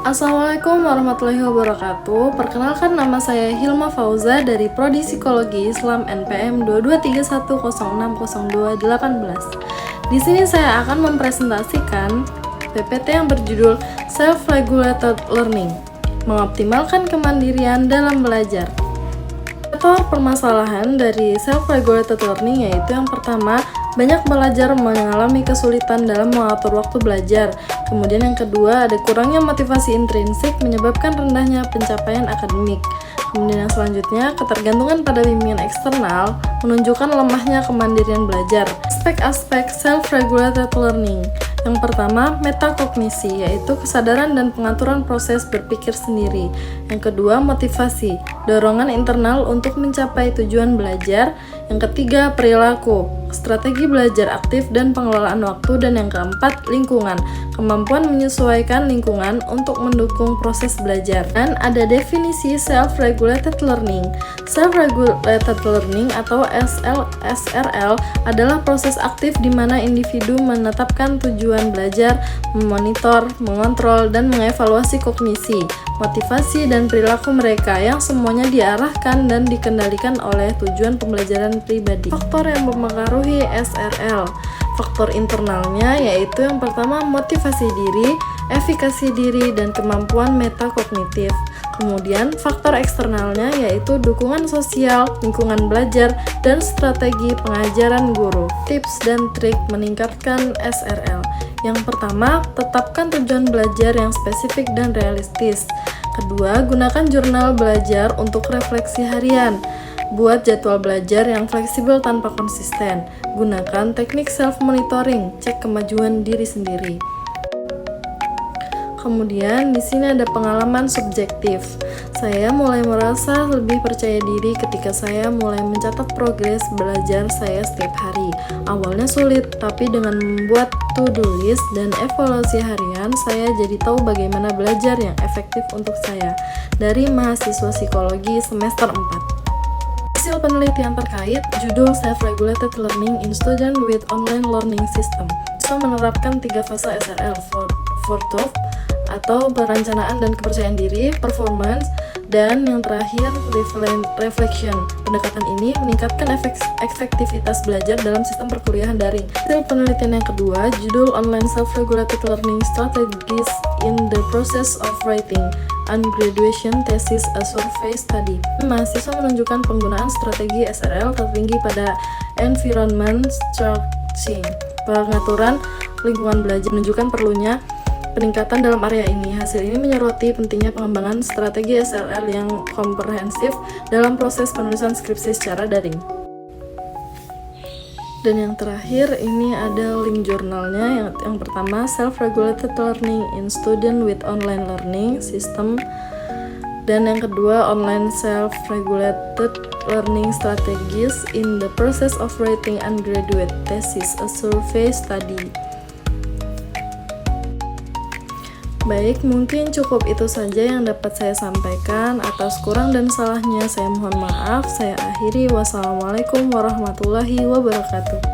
Assalamualaikum warahmatullahi wabarakatuh. Perkenalkan, nama saya Hilma Fauza dari Prodi Psikologi Islam NPM 2231060218. Di sini saya akan mempresentasikan PPT yang berjudul Self-Regulated Learning, mengoptimalkan kemandirian dalam belajar. Faktor permasalahan dari self-regulated learning yaitu yang pertama, banyak belajar mengalami kesulitan dalam mengatur waktu belajar. Kemudian yang kedua, ada kurangnya motivasi intrinsik menyebabkan rendahnya pencapaian akademik. Kemudian yang selanjutnya, ketergantungan pada bimbingan eksternal menunjukkan lemahnya kemandirian belajar. Aspek-aspek self-regulated learning. Yang pertama, metakognisi, yaitu kesadaran dan pengaturan proses berpikir sendiri. Yang kedua, motivasi, dorongan internal untuk mencapai tujuan belajar. Yang ketiga, perilaku, strategi belajar aktif dan pengelolaan waktu. Dan yang keempat, lingkungan, kemampuan menyesuaikan lingkungan untuk mendukung proses belajar. Dan ada definisi self-regulated learning. Self-regulated learning atau SRL adalah proses aktif di mana individu menetapkan tujuan belajar, memonitor, mengontrol, dan mengevaluasi kognisi, motivasi, dan perilaku mereka yang semuanya diarahkan dan dikendalikan oleh tujuan pembelajaran pribadi. Faktor yang mempengaruhi SRL. Faktor internalnya yaitu yang pertama, motivasi diri, efikasi diri, dan kemampuan metakognitif. Kemudian faktor eksternalnya yaitu dukungan sosial, lingkungan belajar, dan strategi pengajaran guru. Tips dan trik meningkatkan SRL. Yang pertama, tetapkan tujuan belajar yang spesifik dan realistis. Kedua, gunakan jurnal belajar untuk refleksi harian. Buat jadwal belajar yang fleksibel tanpa konsisten. Gunakan teknik self-monitoring, cek kemajuan diri sendiri. Kemudian di sini ada pengalaman subjektif. Saya mulai merasa lebih percaya diri ketika saya mulai mencatat progres belajar saya setiap hari. Awalnya sulit, tapi dengan membuat to-do list dan evaluasi harian, saya jadi tahu bagaimana belajar yang efektif untuk saya. Dari mahasiswa psikologi semester 4. Hasil penelitian terkait judul Self-Regulated Learning in Student with Online Learning System bisa menerapkan 3 fase SRL, forethought atau perencanaan dan kepercayaan diri, performance, dan yang terakhir reflection. Pendekatan ini meningkatkan efektivitas belajar dalam sistem perkuliahan daring. Hasil penelitian yang kedua, judul Online Self-Regulated Learning Strategies in the Process of Writing Undergraduate Thesis, a Survey Study. Mahasiswa menunjukkan penggunaan strategi SRL tertinggi pada environment structuring, pengaturan lingkungan belajar, menunjukkan perlunya peningkatan dalam area ini. Hasil ini menyoroti pentingnya pengembangan strategi SRL yang komprehensif dalam proses penulisan skripsi secara daring. Dan yang terakhir, ini ada link jurnalnya. Yang pertama, Self-Regulated Learning in Student with Online Learning System. Dan yang kedua, Online Self-Regulated Learning Strategies in the Process of Writing Undergraduate Thesis, a Survey Study. Baik, mungkin cukup itu saja yang dapat saya sampaikan. Atas kurang dan salahnya saya mohon maaf. Saya akhiri. Wassalamualaikum warahmatullahi wabarakatuh.